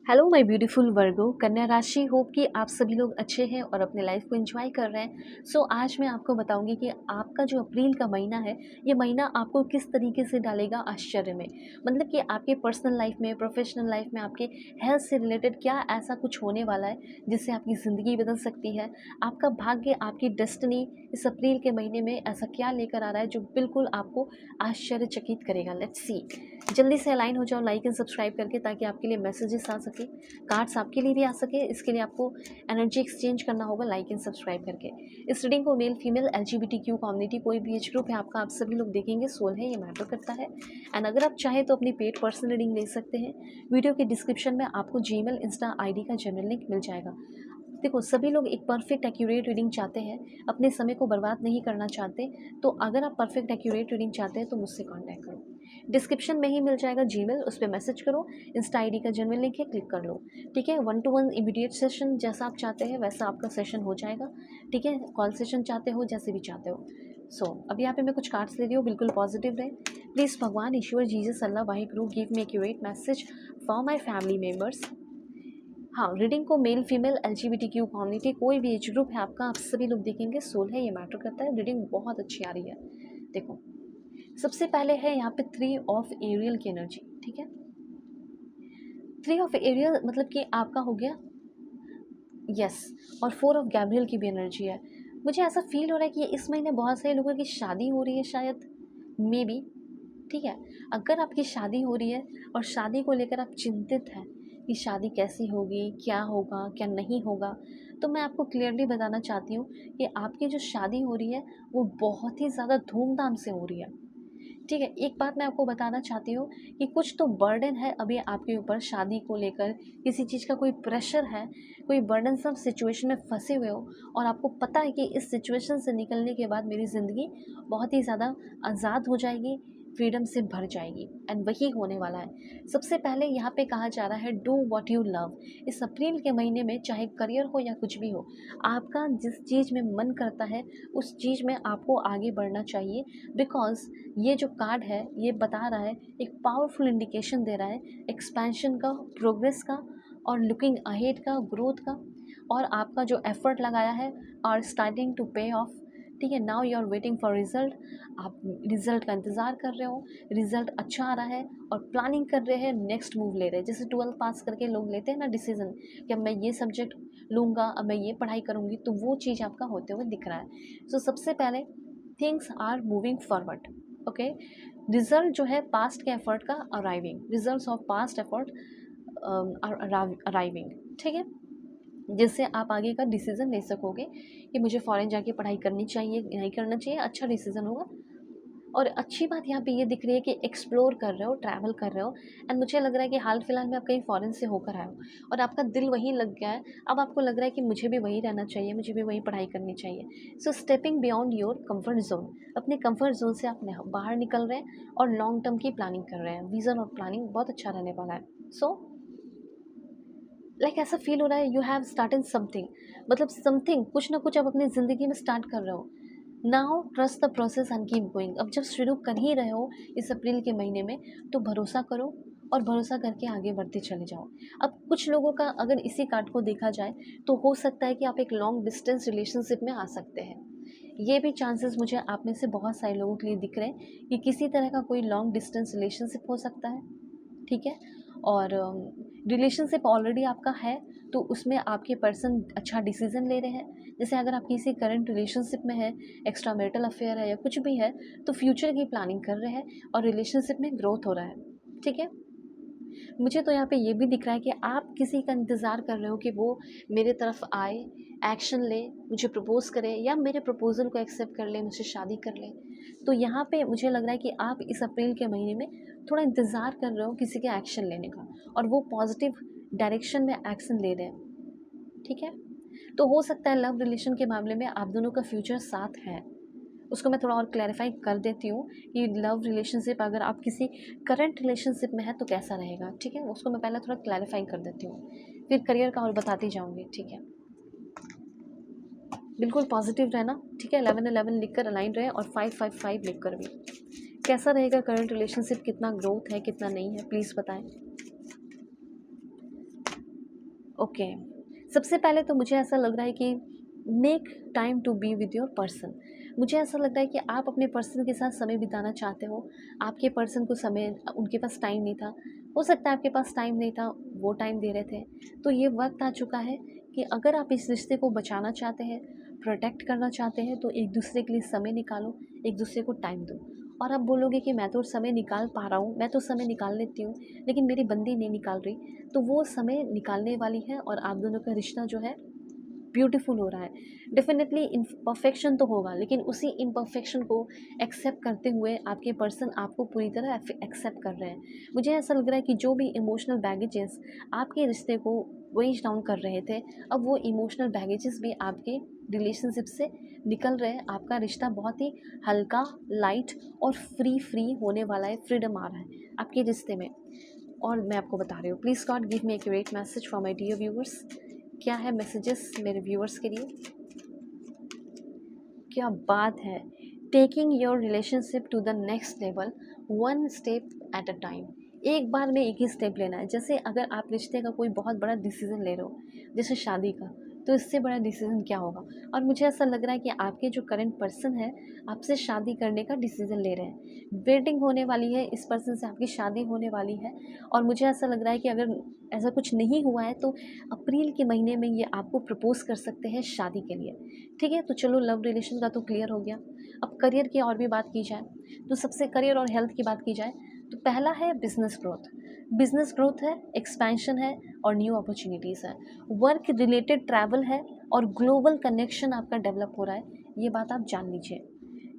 Hello my beautiful वर्गो कन्या राशि। Hope कि आप सभी लोग अच्छे हैं और अपने लाइफ को एंजॉय कर रहे हैं। आज मैं आपको बताऊंगी कि आपका जो अप्रैल का महीना है, ये महीना आपको किस तरीके से डालेगा आश्चर्य में। मतलब कि आपके पर्सनल लाइफ में, प्रोफेशनल लाइफ में, आपके हेल्थ से रिलेटेड क्या ऐसा कुछ होने वाला है जिससे आपकी ज़िंदगी बदल सकती है। आपका भाग्य, आपकी डेस्टिनी इस अप्रैल के महीने में ऐसा क्या लेकर आ रहा है जो बिल्कुल आपको आश्चर्यचकित करेगा। Let's see. जल्दी से अलाइन हो जाओ लाइक एंड सब्सक्राइब करके, ताकि आपके लिए मैसेजेस आ सके, कार्ड्स आपके लिए भी आ सके। इसके लिए आपको एनर्जी एक्सचेंज करना होगा लाइक एंड सब्सक्राइब करके। इस रीडिंग को मेल फीमेल LGBTQ कम्युनिटी, कोई भी एज ग्रुप है आपका, आप सभी लोग देखेंगे। सोल है, ये मैटर करता है। एंड अगर आप चाहें तो अपनी पेड पर्सनल रीडिंग ले सकते हैं। वीडियो के डिस्क्रिप्शन में आपको जीमेल, इंस्टा ID का जनरल लिंक मिल जाएगा। देखो, सभी लोग एक परफेक्ट एक्यूरेट रीडिंग चाहते हैं, अपने समय को बर्बाद नहीं करना चाहते। तो अगर आप परफेक्ट एक्यूरेट रीडिंग चाहते हैं तो मुझसे कांटेक्ट करो। डिस्क्रिप्शन में ही मिल जाएगा जीमेल, उस पर मैसेज करो। इंस्टा ID का जनरल लिंक है, क्लिक कर लो। ठीक है, 1-to-1 इमीडिएट सेशन जैसा आप चाहते हैं वैसा आपका सेशन हो जाएगा। ठीक है, कॉल सेशन चाहते हो, जैसे भी चाहते हो। अब यहाँ पे मैं कुछ कार्ड्स ले रही हूँ, बिल्कुल पॉजिटिव रहे। Please Bhagwan, Ishwar, Jesus, Allah, Waheguru, give me accurate message for my family members. हाँ, रीडिंग को मेल फीमेल LGBTQ कम्युनिटी, कोई भी एज ग्रुप है आपका, आप सभी लोग देखेंगे। सोल है, ये मैटर करता है। रीडिंग बहुत अच्छी आ रही है। देखो, सबसे पहले है यहाँ पे 3 ऑफ एरियल की एनर्जी। ठीक है, 3 ऑफ एरियल मतलब कि आपका हो गया यस। और 4 ऑफ गैब्रियल की भी एनर्जी है। मुझे ऐसा फील हो रहा है कि इस महीने बहुत सारे लोगों की शादी हो रही है शायद, मे बी। ठीक है, अगर आपकी शादी हो रही है और शादी को लेकर आप चिंतित हैं कि शादी कैसी होगी, क्या होगा, क्या नहीं होगा, तो मैं आपको क्लियरली बताना चाहती हूँ कि आपकी जो शादी हो रही है वो बहुत ही ज़्यादा धूमधाम से हो रही है। ठीक है, एक बात मैं आपको बताना चाहती हूँ कि कुछ तो बर्डन है अभी आपके ऊपर शादी को लेकर, किसी चीज़ का कोई प्रेशर है, कोई बर्डनसम सिचुएशन में फंसे हुए हो, और आपको पता है कि इस सिचुएशन से निकलने के बाद मेरी ज़िंदगी बहुत ही ज़्यादा आज़ाद हो जाएगी, फ्रीडम से भर जाएगी। एंड वही होने वाला है। सबसे पहले यहाँ पे कहा जा रहा है डू व्हाट यू लव। इस अप्रैल के महीने में चाहे करियर हो या कुछ भी हो, आपका जिस चीज़ में मन करता है उस चीज़ में आपको आगे बढ़ना चाहिए। बिकॉज ये जो कार्ड है ये बता रहा है, एक पावरफुल इंडिकेशन दे रहा है एक्सपेंशन का, प्रोग्रेस का, और लुकिंग अहेड का, ग्रोथ का। और आपका जो एफर्ट लगाया है are starting to pay off. ठीक है, now you are waiting for result. आप रिजल्ट का इंतज़ार कर रहे हो, रिजल्ट अच्छा आ रहा है, और प्लानिंग कर रहे हैं, नेक्स्ट मूव ले रहे हैं। जैसे 12 पास करके लोग लेते हैं ना डिसीजन कि अब मैं ये सब्जेक्ट लूँगा, अब मैं ये पढ़ाई करूँगी, तो वो चीज़ आपका होते हुए दिख रहा है। सबसे पहले things are moving forward. Okay, result जो है पास्ट के एफर्ट का arriving, results of past effort arriving. ठीक है, जिससे आप आगे का डिसीज़न ले सकोगे कि मुझे फ़ॉरेन जाके पढ़ाई करनी चाहिए, नहीं करना चाहिए। अच्छा डिसीज़न होगा। और अच्छी बात यहाँ पे ये दिख रही है कि एक्सप्लोर कर रहे हो, ट्रैवल कर रहे हो। एंड मुझे लग रहा है कि हाल फिलहाल में आप कहीं फ़ॉरेन से होकर आए हो और आपका दिल वहीं लग गया है। अब आपको लग रहा है कि मुझे भी वहीं रहना चाहिए, मुझे भी वहीं पढ़ाई करनी चाहिए। Stepping beyond your comfort zone, अपने कंफर्ट जोन से आप बाहर निकल रहे हैं और लॉन्ग टर्म की प्लानिंग कर रहे हैं। विज़न और प्लानिंग बहुत अच्छा रहने वाला है। ऐसा फील हो रहा है यू हैव स्टार्टेड समथिंग, मतलब समथिंग, कुछ ना कुछ आप अपनी ज़िंदगी में स्टार्ट कर रहे हो। Now trust the process and keep going. अब जब शुरू कर ही रहे हो इस अप्रैल के महीने में, तो भरोसा करो और भरोसा करके आगे बढ़ते चले जाओ। अब कुछ लोगों का अगर इसी कार्ड को देखा जाए तो हो सकता है कि आप एक लॉन्ग डिस्टेंस रिलेशनशिप में आ सकते हैं। ये भी चांसेस मुझे आप में से बहुत सारे लोगों के लिए दिख रहे हैं कि किसी तरह का कोई लॉन्ग डिस्टेंस रिलेशनशिप हो सकता है। ठीक है, और रिलेशनशिप ऑलरेडी आपका है तो उसमें आपके पर्सन अच्छा डिसीजन ले रहे हैं। जैसे अगर आप किसी करंट रिलेशनशिप में है, एक्स्ट्रा मैरिटल अफेयर है या कुछ भी है, तो फ्यूचर की प्लानिंग कर रहे हैं और रिलेशनशिप में ग्रोथ हो रहा है। ठीक है, मुझे तो यहाँ पे ये भी दिख रहा है कि आप किसी का इंतज़ार कर रहे हो कि वो मेरे तरफ आए, एक्शन ले, मुझे प्रपोज़ करे या मेरे प्रपोज़ल को एक्सेप्ट कर ले, मुझसे शादी कर ले। तो यहाँ पे मुझे लग रहा है कि आप इस अप्रैल के महीने में थोड़ा इंतज़ार कर रहे हो किसी के एक्शन लेने का, और वो पॉजिटिव डायरेक्शन में एक्शन ले रहे हैं। ठीक है, तो हो सकता है लव रिलेशन के मामले में आप दोनों का फ्यूचर साथ है। उसको मैं थोड़ा और क्लैरिफाई कर देती हूँ कि लव रिलेशनशिप अगर आप किसी करंट रिलेशनशिप में है तो कैसा रहेगा। ठीक है, उसको मैं पहले थोड़ा क्लैरिफाई कर देती हूँ, फिर करियर का और बताती जाऊँगी। ठीक है, बिल्कुल पॉजिटिव रहना। ठीक है, 11-11 लिख कर अलाइन रहे, और 5-5-5 लिख कर भी। कैसा रहेगा करंट रिलेशनशिप, कितना ग्रोथ है, कितना नहीं है, प्लीज़ बताएं। ओके, सबसे पहले तो मुझे ऐसा लग रहा है कि make time to be with your person. मुझे ऐसा लगता है कि आप अपने पर्सन के साथ समय बिताना चाहते हो। आपके पर्सन को समय, उनके पास टाइम नहीं था, हो सकता है आपके पास टाइम नहीं था, वो टाइम दे रहे थे। तो ये वक्त आ चुका है कि अगर आप इस रिश्ते को बचाना चाहते हैं, प्रोटेक्ट करना चाहते हैं, तो एक दूसरे के लिए समय निकालो, एक दूसरे को टाइम दो। और आप बोलोगे कि मैं तो समय निकाल पा रहा हूँ, मैं तो समय निकाल लेती हूँ, लेकिन मेरी बंदी नहीं निकाल रही, तो वो समय निकालने वाली है और आप दोनों का रिश्ता जो है ब्यूटीफुल हो रहा है। डेफिनेटली इम्परफेक्शन तो होगा, लेकिन उसी इम्परफेक्शन को एक्सेप्ट करते हुए आपके पर्सन आपको पूरी तरह एक्सेप्ट कर रहे हैं। मुझे ऐसा लग रहा है कि जो भी इमोशनल बैगेजेस आपके रिश्ते को वेज डाउन कर रहे थे, अब वो इमोशनल बैगेजेस भी आपके रिलेशनशिप से निकल रहे हैं। आपका रिश्ता बहुत ही हल्का, लाइट और फ्री होने वाला है। फ्रीडम आ रहा है आपके रिश्ते में। और मैं आपको बता रही हूँ, please God give me accurate message for my dear viewers. क्या है मैसेजेस मेरे व्यूअर्स के लिए? क्या बात है! Taking your relationship to the next level, one step at a time. एक बार में एक ही स्टेप लेना है। जैसे अगर आप रिश्ते का कोई बहुत बड़ा डिसीजन ले रहे हो, जैसे शादी का, तो इससे बड़ा डिसीजन क्या होगा? और मुझे ऐसा लग रहा है कि आपके जो करंट पर्सन है, आपसे शादी करने का डिसीजन ले रहे हैं। वेडिंग होने वाली है, इस पर्सन से आपकी शादी होने वाली है। और मुझे ऐसा लग रहा है कि अगर ऐसा कुछ नहीं हुआ है, तो अप्रैल के महीने में ये आपको प्रपोज कर सकते हैं शादी के लिए। ठीक है, तो चलो लव रिलेशन का तो क्लियर हो गया। अब करियर की और भी बात की जाए, तो सबसे करियर और हेल्थ की बात की जाए, तो पहला है बिजनेस ग्रोथ। बिजनेस ग्रोथ है, एक्सपेंशन है और न्यू अपॉर्चुनिटीज़ है। वर्क रिलेटेड ट्रैवल है और ग्लोबल कनेक्शन आपका डेवलप हो रहा है। ये बात आप जान लीजिए।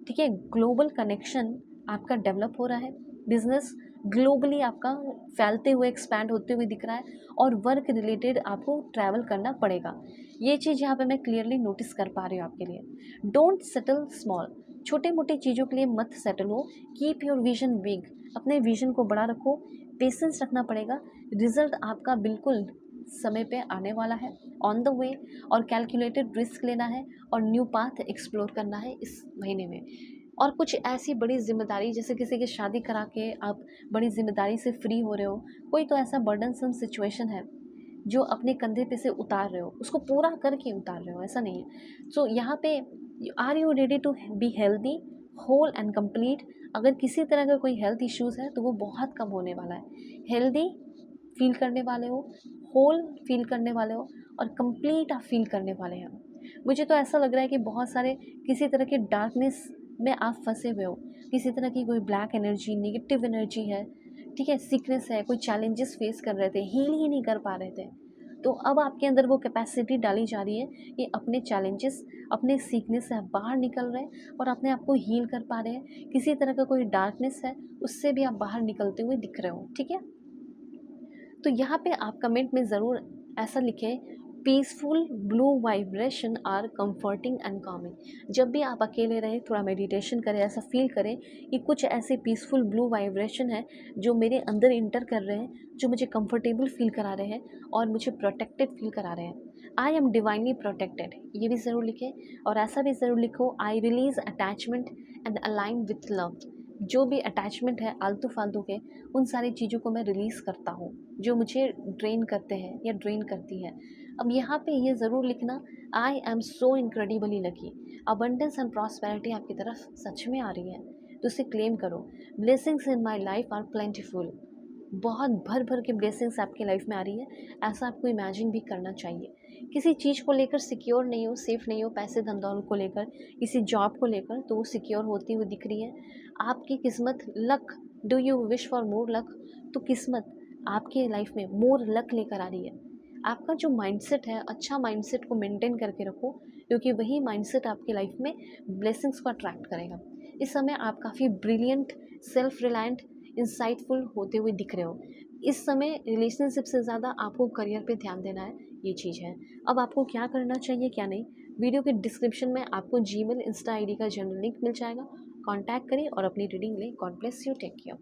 ठीक है, ग्लोबल कनेक्शन आपका डेवलप हो रहा है। बिजनेस ग्लोबली आपका फैलते हुए, एक्सपैंड होते हुए दिख रहा है। और वर्क रिलेटेड आपको ट्रैवल करना पड़ेगा। ये चीज़ यहाँ पे मैं क्लियरली नोटिस कर पा रही हूँ आपके लिए। Don't settle small. छोटे मोटे चीज़ों के लिए मत सेटल हो। Keep your vision big. अपने विजन को बड़ा रखो। पेशेंस रखना पड़ेगा। रिजल्ट आपका बिल्कुल समय पे आने वाला है, ऑन द वे। और कैलकुलेटेड रिस्क लेना है और न्यू पाथ एक्सप्लोर करना है इस महीने में। और कुछ ऐसी बड़ी जिम्मेदारी, जैसे किसी की शादी करा के आप बड़ी जिम्मेदारी से फ्री हो रहे हो, कोई तो ऐसा बर्डनसम सिचुएशन है जो अपने कंधे पे से उतार रहे हो, उसको पूरा करके उतार रहे हो, ऐसा नहीं है। सो यहाँ पे are you ready to be healthy, whole and complete? अगर किसी तरह का कोई हेल्थ इश्यूज़ है तो वो बहुत कम होने वाला है। हेल्दी फील करने वाले हो, होल फील करने वाले हो और कंप्लीट आप फील करने वाले हैं। मुझे तो ऐसा लग रहा है कि बहुत सारे किसी तरह के डार्कनेस में आप फंसे हुए हो। किसी तरह की कोई ब्लैक एनर्जी, नेगेटिव एनर्जी है, ठीक है, सिकनेस है, कोई चैलेंजेस फेस कर रहे थे, हील ही नहीं कर पा रहे थे। तो अब आपके अंदर वो कैपेसिटी डाली जा रही है कि अपने चैलेंजेस, अपने सीखनेस से आप बाहर निकल रहे हैं और अपने आप को हील कर पा रहे हैं। किसी तरह का कोई डार्कनेस है, उससे भी आप बाहर निकलते हुए दिख रहे हो। ठीक है, तो यहाँ पे आप कमेंट में ज़रूर ऐसा लिखें, peaceful blue vibration are comforting and calming. जब भी आप अकेले रहें, थोड़ा मेडिटेशन करें, ऐसा फील करें कि कुछ ऐसे पीसफुल ब्लू वाइब्रेशन है जो मेरे अंदर इंटर कर रहे हैं, जो मुझे कंफर्टेबल फील करा रहे हैं और मुझे प्रोटेक्टेड फील करा रहे हैं। आई एम डिवाइनली प्रोटेक्टेड, ये भी ज़रूर लिखें। और ऐसा भी ज़रूर लिखो, I release attachment and align with love. जो भी अटैचमेंट है आलतू फालतू के, उन सारी चीज़ों को मैं रिलीज़ करता हूँ जो मुझे ड्रेन करते हैं या ड्रेन करती है। अब यहाँ पे ये ज़रूर लिखना, I am so incredibly lucky. Abundance and prosperity आपकी तरफ सच में आ रही है, तो उसे क्लेम करो। Blessings in my life are plentiful. बहुत भर भर के ब्लेसिंग्स आपकी लाइफ में आ रही है, ऐसा आपको इमेजिन भी करना चाहिए। किसी चीज़ को लेकर सिक्योर नहीं हो, सेफ नहीं हो, पैसे धंधौल को लेकर, किसी जॉब को लेकर, तो वो सिक्योर होती हुई दिख रही है। आपकी किस्मत, luck, do you wish for more luck? तो किस्मत आपके लाइफ में मोर लक लेकर आ रही है। आपका जो माइंडसेट है, अच्छा माइंडसेट को मेंटेन करके रखो, क्योंकि वही माइंडसेट आपकी लाइफ में ब्लेसिंग्स को अट्रैक्ट करेगा। इस समय आप काफ़ी ब्रिलियंट, सेल्फ रिलायंट, इंसाइटफुल होते हुए दिख रहे हो। इस समय रिलेशनशिप से ज़्यादा आपको करियर पे ध्यान देना है, ये चीज़ है। अब आपको क्या करना चाहिए, क्या नहीं, वीडियो के डिस्क्रिप्शन में आपको जीमेल, इंस्टा आईडी का जनरल लिंक मिल जाएगा। कॉन्टैक्ट करें और अपनी रीडिंग लें। God bless you, take care.